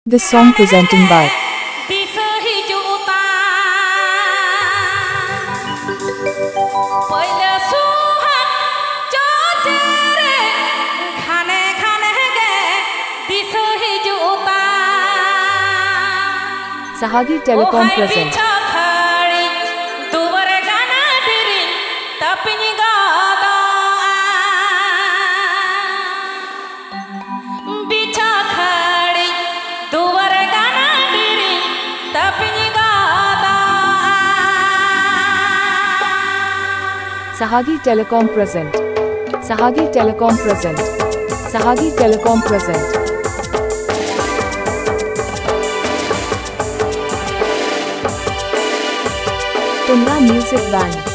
This song presenting by Sahagi Telecom present. Sahagi Telecom present. Sahagi Telecom present. Sahagi Telecom present. Tumra Music Band.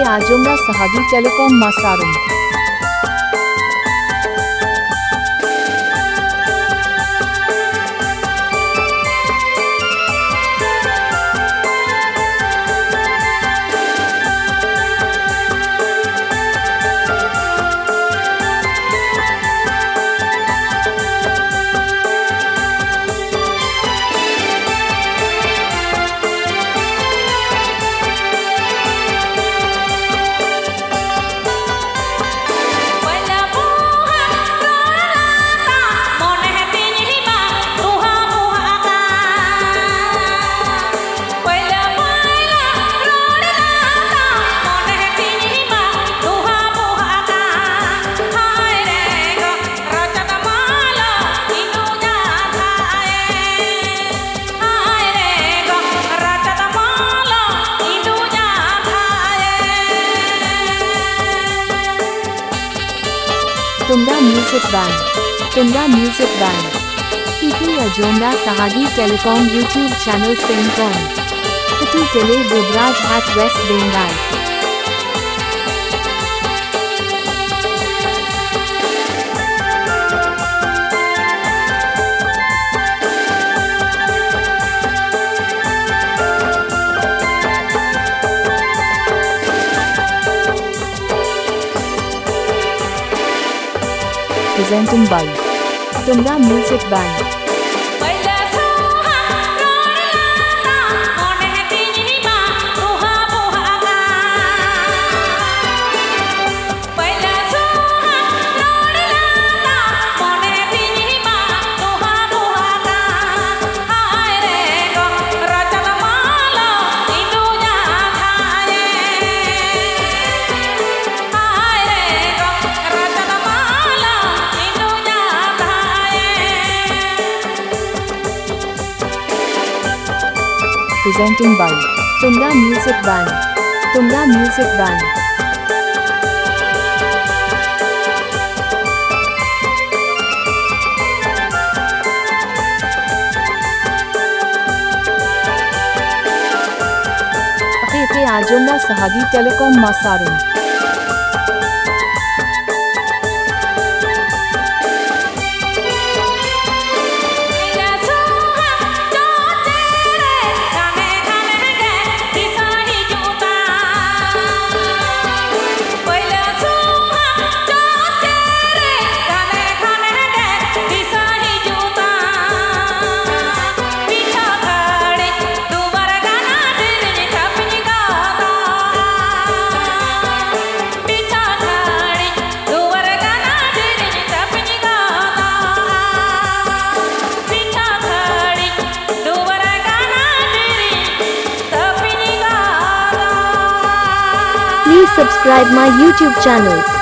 Ajumra Sahagi Telecom Masarum. Tumra Music Band. Tumra Music Band. People Ajumra Sahagi Telecom YouTube channel Singcom. Pati Tele Gubraj at West Bengal. Presenting by Tumra Music Band. Presenting by Tumra Music Band. Tumra Music Band. Ape Ajumra Sahagi Telecom Masarum. Please subscribe my YouTube channel.